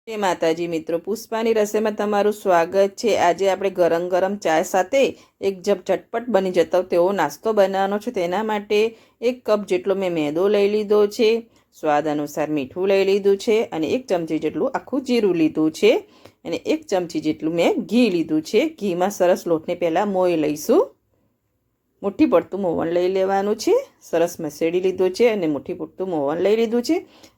જય માતાજી મિત્રો, પુષ્પાની રસોઈમાં તમારું સ્વાગત છે। આજે આપણે ગરમ ગરમ ચા સાથે એક ઝટપટ બની જતો તેવો નાસ્તો બનાવવાનો છે। તેના માટે 1 કપ જેટલો મેં મેદો લઈ લીધો છે, સ્વાદ અનુસાર મીઠું લઈ લીધું છે અને 1 ચમચી જેટલું આખું જીરું લીધું છે અને 1 ચમચી જેટલું મેં ઘી લીધું છે। ઘીમાં સરસ લોટને પહેલાં મોઈ લઈશું। મુઠ્ઠી પડતું મોવણ લઈ લેવાનું છે। સરસ મસળી લીધું છે અને મુઠ્ઠી પડતું મોવણ લઈ લીધું છે।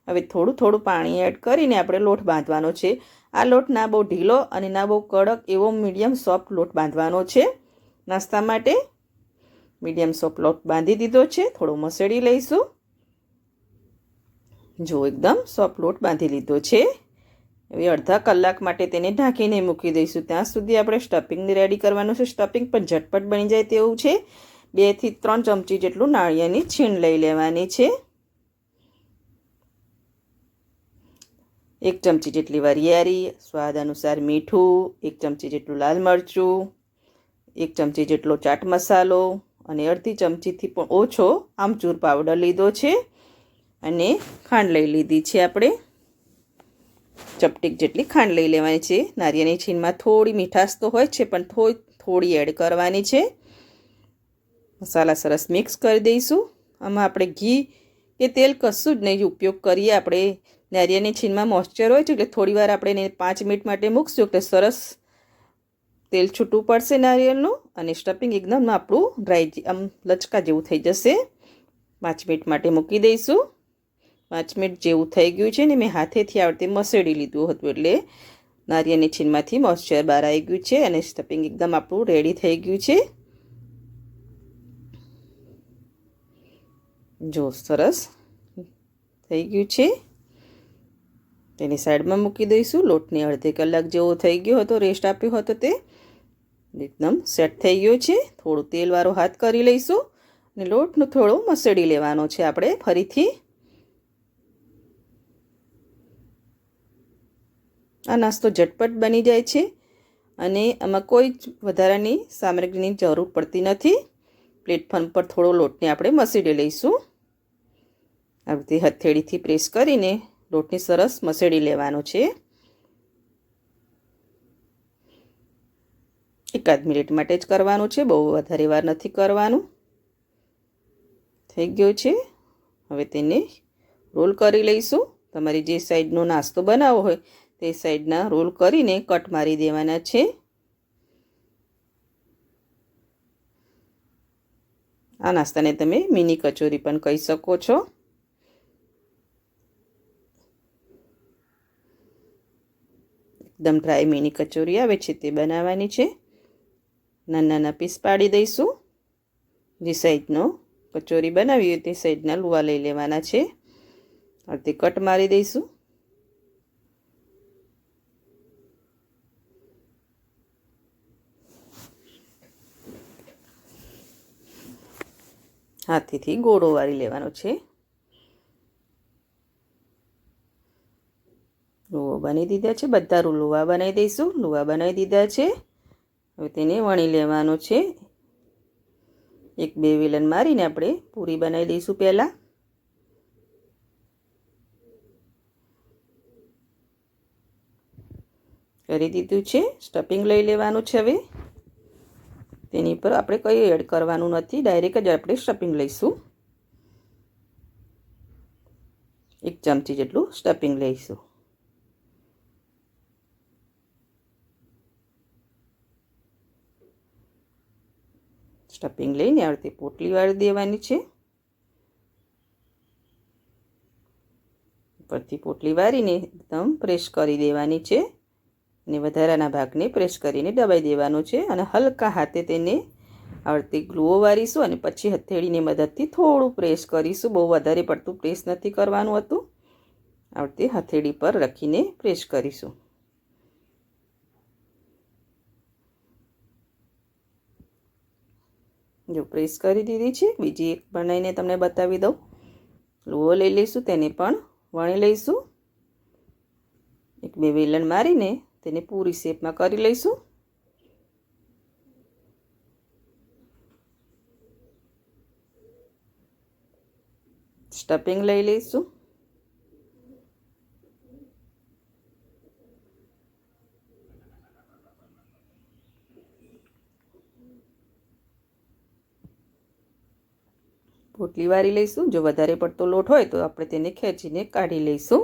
હવે થોડું થોડું પાણી એડ કરીને આપણે લોટ બાંધવાનો છે। આ લોટ ના બહુ ઢીલો અને ના બહુ કડક એવો મીડિયમ સોફ્ટ લોટ બાંધવાનો છે। નાસ્તા માટે મીડિયમ સોફ્ટ લોટ બાંધી દીધો છે। થોડો મસળી લઈશું। જો એકદમ સોફ્ટ લોટ બાંધી લીધો છે। હવે અડધા કલાક માટે તેને ઢાંકીને મૂકી દઈશું। ત્યાં સુધી આપણે સ્ટફિંગ રેડી કરવાનું છે। સ્ટફિંગ પણ ઝટપટ બની જાય તેવું છે। 2 થી 3 ચમચી જેટલું નાળિયેરની છીણ લઈ લેવાની છે। 1 ચમચી જેટલી વરિયાળી, સ્વાદ અનુસાર મીઠું, 1 ચમચી જેટલું લાલ મરચું, 1 ચમચી જેટલો ચાટ મસાલો અને અડધી ચમચીથી પણ ઓછો આમચૂર પાવડર લીધો છે અને ખાંડ લઈ લીધી છે। આપણે ચપટીક જેટલી ખાંડ લઈ લેવાની છે। નારિયેળની છીણમાં થોડી મીઠાશ તો હોય છે પણ થોડી એડ કરવાની છે। મસાલા સરસ મિક્સ કરી દઈશું। આમાં આપણે ઘી કે તેલ કશું જ નહીં ઉપયોગ કરીએ। આપણે નારિયેળની છીણમાં મોઇસ્ચર હોય છે એટલે થોડીવાર આપણે એને 5 મિનિટ માટે મૂકશું એટલે સરસ તેલ છૂટું પડશે નારિયેળનું અને સ્ટફિંગ એકદમ આપણું ડ્રાય આમ લચકા જેવું થઈ જશે। 5 મિનિટ માટે મૂકી દઈશું। 5 મિનિટ જેવું થઈ ગયું છે ને મેં હાથેથી આ રીતે મસળી લીધું હતું એટલે નારિયેળની છીણમાંથી મોઇસ્ચર બહાર આવી ગયું છે અને સ્ટફિંગ એકદમ આપણું રેડી થઈ ગયું છે। જો સરસ થઈ ગયું છે। તેની સાઈડમાં મૂકી દઈશું। લોટને અડધી કલાક જેવો થઈ ગયો હતો, રેસ્ટ આપ્યો હતો, તે એકદમ સેટ થઈ ગયો છે। થોડું તેલવાળો હાથ કરી લઈશું અને લોટનો થોડો મસળી લેવાનો છે આપણે ફરીથી। આ નાસ્તો ઝટપટ બની જાય છે અને આમાં કોઈ જ વધારાની સામગ્રીની જરૂર પડતી નથી। પ્લેટફોર્મ પર થોડો લોટને આપણે મસળી લઈશું। આ રીતે હથેળીથી પ્રેસ કરીને લોટને સરસ મસળી લેવાનો છે। 1 મિનિટ માટે જ કરવાનું છે, બહુ વધારે વાર નથી કરવાનું। થઈ ગયો છે। હવે તેને રોલ કરી લઈશું। તમારી જે સાઈડનો નાસ્તો બનાવવો હોય તે સાઈડના રોલ કરીને કટ મારી દેવાના છે। આ નાસ્તાને તમે મિની કચોરી પણ કહી શકો છો। એકદમ ડ્રાય મિની કચોરી આવે છે તે બનાવવાની છે। નાના નાના પીસ પાડી દઈશું। જે સાઈડનો કચોરી બનાવી હોય તે સાઈડના લુવા લઈ લેવાના છે। આ તે કટ મારી દઈશું। હાથેથી ગોળો વાળી લેવાનો છે। લુવા બનાવી દીધા છે। બધા લુવા બનાવી દઈશું। લુવા બનાવી દીધા છે। હવે તેને વણી લેવાનો છે। 1-2 વેલણ મારીને આપણે પૂરી બનાવી દઈશું। પહેલાં કરી દીધું છે। સ્ટફિંગ લઈ લેવાનું છે। હવે તેની પર આપણે કંઈ એડ કરવાનું નથી, ડાયરેક્ટ જ આપણે સ્ટફિંગ લઈશું। 1 ચમચી જેટલું સ્ટફિંગ લઈશું। સ્ટફિંગ લઈને આ રીતે પોટલી વાળી દેવાની છે। ઉપરથી પોટલી વાળીને એકદમ પ્રેસ કરી દેવાની છે અને વધારાના ભાગને પ્રેસ કરીને દબાઈ દેવાનું છે અને હલકા હાથે તેને આ રીતે ગ્લુઓ વાળીશું અને પછી હથેળીની મદદથી થોડું પ્રેસ કરીશું। બહુ વધારે પડતું પ્રેસ નથી કરવાનું હતું। આ રીતે હથેળી પર રાખીને પ્રેસ કરીશું। જો પ્રેસ કરી દીધી છે। બીજી એક બનાવીને તમને બતાવી દઉં। લુઓ લઈ લઈશું, તેને પણ વણી લઈશું। 1-2 વેલણ મારીને તેને પૂરી શેપમાં કરી લઈશું। સ્ટફિંગ લઈ લઈશું। પોટલી વારી લઈશું. જો વધારે પડતો લોટ હોય તો આપણે તેને ખેંચીને કાઢી લઈશું.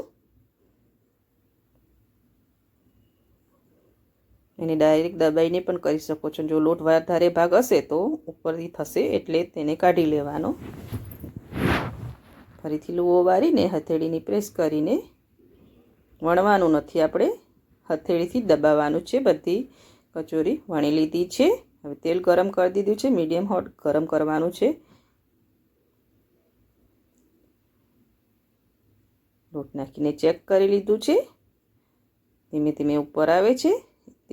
એને ડાયરેક્ટ દબાઈને પણ કરી શકો છો. જો લોટ વધારે ભાગ હશે તો ઉપરથી થશે, એટલે તેને કાઢી લેવાનો. ફરીથી લુઓ વારીને હથેળીની પ્રેસ કરીને વણવાનું નથી, આપણે હથેળીથી દબાવવાનું છે. બધી કચોરી વણી લીધી છે. હવે તેલ ગરમ કરી દીધું છે, મીડિયમ હોટ ગરમ કરવાનું છે. લોટ નાખીને ચેક કરી લીધું છે. ધીમે ધીમે ઉપર આવે છે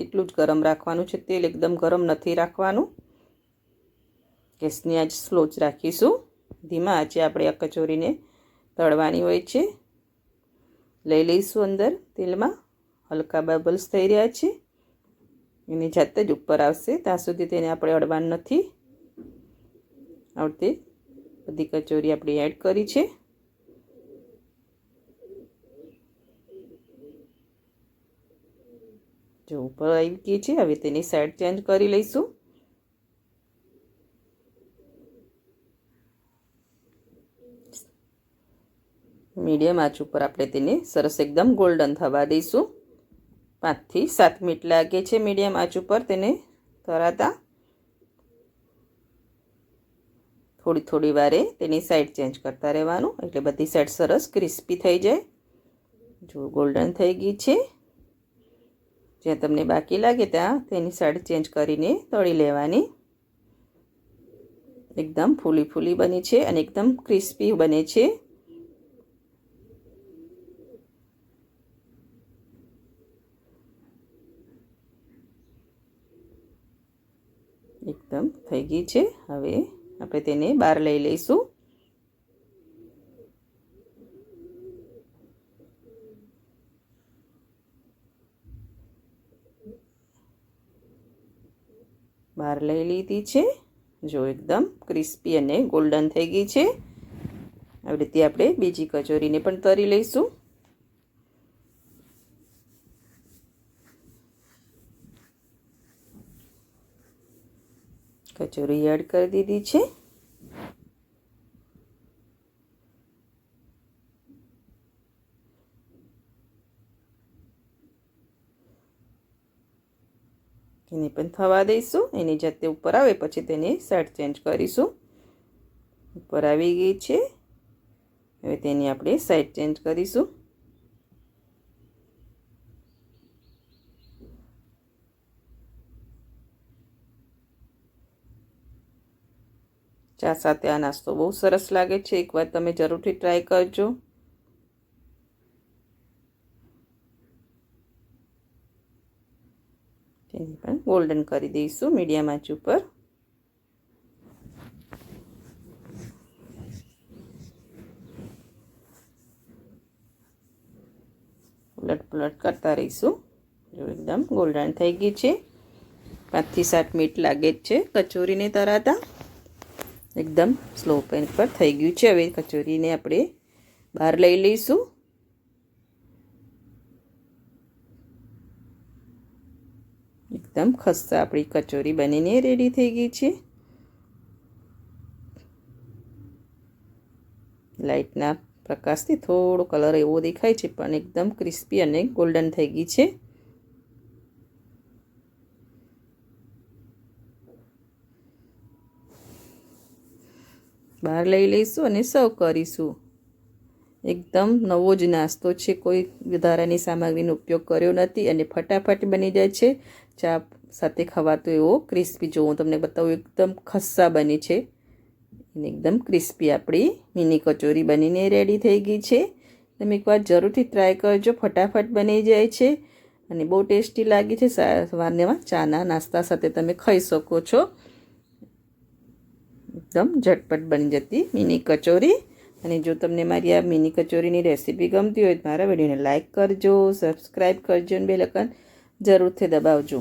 એટલું જ ગરમ રાખવાનું છે. તેલ એકદમ ગરમ નથી રાખવાનું. ગેસની આંચ સ્લો જ રાખીશું. ધીમા આંચે આપણે આ કચોરીને તળવાની હોય છે. લઈ લઈશું અંદર તેલમાં. હલકા બબલ્સ થઈ રહ્યા છે, એની જાતે જ ઉપર આવશે. ત્યાં સુધી તેને આપણે અડવાનું નથી. આવતી બધી કચોરી આપણે એડ કરી છે. જો ઉપર આવી ગઈ છે. હવે તેની સાઈડ ચેન્જ કરી લઈશું. મીડિયમ આંચ ઉપર આપણે તેને સરસ એકદમ ગોલ્ડન થવા દઈશું. 5 થી 7 મિનિટ લાગે છે મીડિયમ આંચ ઉપર તેને તળાતા. થોડી થોડી વારે તેની સાઈડ ચેન્જ કરતા રહેવાનું, એટલે બધી સાઈડ સરસ ક્રિસ્પી થઈ જાય. જો ગોલ્ડન થઈ ગઈ છે. જ્યાં તમને બાકી લાગે ત્યાં તેની સાઈડ ચેન્જ કરીને તળી લેવાની. એકદમ ફૂલી ફૂલી બની છે અને એકદમ ક્રિસ્પી બને છે. એકદમ થઈ ગઈ છે. હવે આપણે તેને બહાર લઈ લઈશું. બહાર લઈ લીધી છે. જો એકદમ ક્રિસ્પી અને ગોલ્ડન થઈ ગઈ છે. આવી રીતે આપણે બીજી કચોરીને પણ તળી લઈશું. કચોરી એડ કરી દીધી છે. એને પણ થવા દઈશું. એની જાતે ઉપર આવે પછી તેને સાઈડ ચેન્જ કરીશું. ઉપર આવી ગઈ છે. હવે તેની આપણે સાઈડ ચેન્જ કરીશું. ચા સાથે આ નાસ્તો બહુ સરસ લાગે છે. એકવાર તમે જરૂરથી ટ્રાય કરજો. તેને પણ ગોલ્ડન કરી દઈશું મીડિયમ આંચ ઉપર. ઉલટ પુલટ કરતા રહીશું. જો એકદમ ગોલ્ડન થઈ ગઈ છે. 5 થી 7 મિનિટ લાગે છે કચોરીને તળાતા. એકદમ સ્લો પેન પર થઈ ગયું છે. હવે કચોરીને આપણે બહાર લઈ લઈશું. એકદમ ખસ્તા આપણી કચોરી બનીને રેડી થઈ ગઈ છે. લાઇટના પ્રકાશથી થોડો કલર એવો દેખાય છે, પણ એકદમ ક્રિસ્પી અને ગોલ્ડન થઈ ગઈ છે. બહાર લઈ લઈશું અને સર્વ કરીશું. એકદમ નવો જ નાસ્તો છે. કોઈ વધારાની સામગ્રીનો ઉપયોગ કર્યો નથી અને ફટાફટ બની જાય છે. ચા સાથે ખવાતો એવો ક્રિસ્પી, જો હું તમને બતાવું એકદમ ખસ્સા બની છે. અને એકદમ ક્રિસ્પી આપણી મિની કચોરી બનીને રેડી થઈ ગઈ છે. તમે એકવાર જરૂરથી ટ્રાય કરજો. ફટાફટ બની જાય છે અને બહુ ટેસ્ટી લાગી છે. સવારમાં ચાના નાસ્તા સાથે તમે ખાઈ શકો છો. એકદમ ઝટપટ બની જતી મિની કચોરી. અને જો તમને મારી આ મિની કચોરીની રેસીપી ગમતી હોય તો મારા વિડીયોને લાઇક કરજો, સબસ્ક્રાઈબ કરજો અને બેલ આઇકન જરૂરથી દબાવજો.